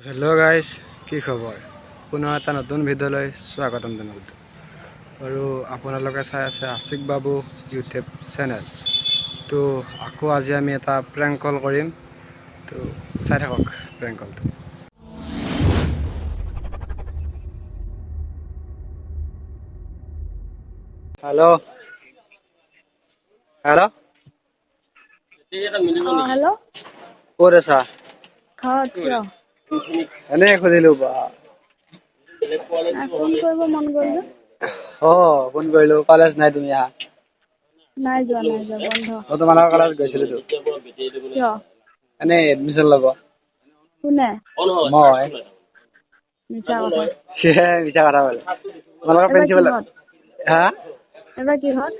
Hello' guys, কি খবৰ? পুনৰ এটা নতুন ভিডিঅ'লৈ স্বাগতম জনালোঁ। আৰু আপোনালোকে চাই আছে আশিক বাবু ইউটিউব চেনেল। তো আকৌ আজি আমি এটা প্ৰেংক কল কৰিম। তো চাই থাকক প্ৰেংক কলটো। হেল্ল' হেল্ল' হেল্ল' ক'ত আছা? ঘৰত কিয়? এনেই সুধিলোঁ বা। ফোন কৰিব মন গ'ল যে। ফোন কৰিলোঁ, কলেজ নাই তুমি আহা? নাই যোৱা বন্ধ। মই তোমালোকৰ কলেজ গৈছিলোঁ। কিয়? এনেই এডমিশ্যন ল'ব। কোনে? মই। মিছা কথা। মিছা কথা বোলে। তোমালোকৰ এইবাৰ প্ৰিন্সিপাল কিহত? হা? এইবাৰ কিহত?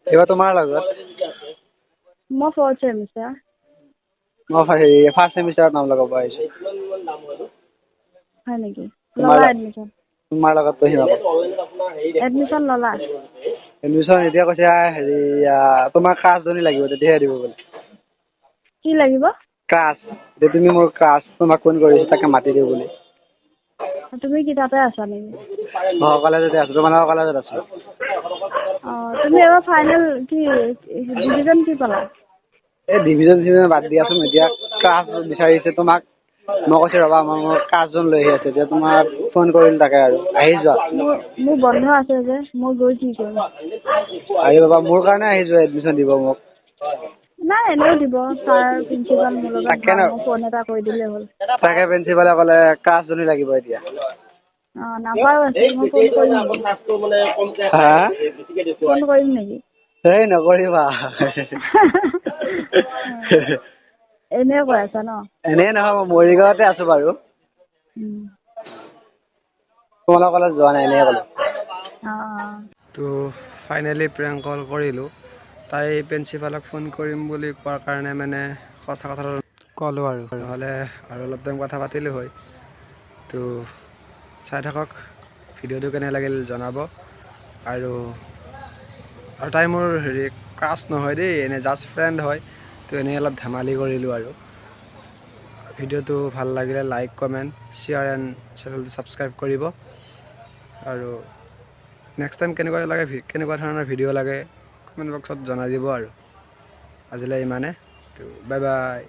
এইবাৰ তোমাৰ লগত। মই 4th চেমিষ্টাৰ। মই ফাৰ্ষ্ট চেমিষ্টাৰত নাম লগাব আহিছোঁ। হয় নেকি? তোমাৰ ল'লা এডমিশ্যন? তোমাৰ লগত পঢ়িম আকৌ। এডমিশ্যন ল'লা? এডমিশ্যন এতিয়া কৈছে তোমাৰ কাষ্টজনী লাগিব তেতিয়াহে দিব বোলে। কি লাগিব? কাষ্ট। যে তুমি মোৰ কাষ্ট, তোমাক ফোন কৰিছোঁ তাকে মাতি দিওঁ বুলি। তুমি কি তাতে আছা নেকি? কলেজতে আছোঁ। তোমালোকৰ কলেজত আছোঁ। তুমি এবাৰ ফাইনেল কি ডিভিজন কি পালা? এই ডিভিজন চিভিজন বাদ দিয়াচোন, এতিয়া কাষ্ট বিচাৰিছে তোমাক। মই কৈছোঁ ৰ'বা মই মোৰ কাষ্টজন লৈ আহি আছোঁ। এতিয়া তোমাক ফোন কৰিলোঁ তাকে আৰু আহি যোৱা। মোৰ বন্ধ আছে যে, মই গৈ কি কৰিম? আহি যাবা, মোৰ কাৰণে আহি যোৱা এডমিশ্যন দিব মোক। নাই, এনেও দিব। ছাৰ প্ৰিন্সিপাল মোৰ লগত তাকে ভাল, ন মই ফোন এটা কৰি দিলেই হ'ল। তাকে প্ৰিন্সিপালে ক'লে কাষ্টজনী লাগিব এতিয়া। নাম্বাৰো আছে, মই ফোন কৰিম নেকি? হা? ফোন কৰিম নেকি? এই নকৰিবা। এনেই কৈ আছা ন? এনেই নহয়, মই মৰিগাঁৱতে আছোঁ বাৰু। তোমালোকৰ কলেজ যোৱা নাই, এনেই ক'লো। তো ফাইনেলি প্ৰেংক কল কৰিলোঁ। তাই প্ৰিন্সিপালক ফোন কৰিম বুলি কোৱাৰ কাৰণে মানে সঁচা কথাটো ক'লোঁ আৰু, নহ'লে আৰু অলপ টাইম কথা পাতিলোঁ হয়। তো চাই থাকক, ভিডিঅ'টো কেনে লাগিল জনাব। আৰু তাই মোৰ কাষ্ট নহয় দেই, এনেই জাষ্ট ফ্ৰেণ্ড হয়। তো এনেই অলপ ধেমালি কৰিলোঁ আৰু। ভিডিঅ'টো ভাল লাগিলে লাইক, কমেণ্ট, শ্বেয়াৰ এণ্ড চেনেলটো ছাবস্ক্ৰাইব কৰিব। আৰু নেক্সট টাইম কেনেকুৱা ধৰণৰ ভিডিঅ' লাগে কমেণ্ট বক্সত জনাই দিব আৰু। আজিলৈ ইমানে। তো বাই বাই।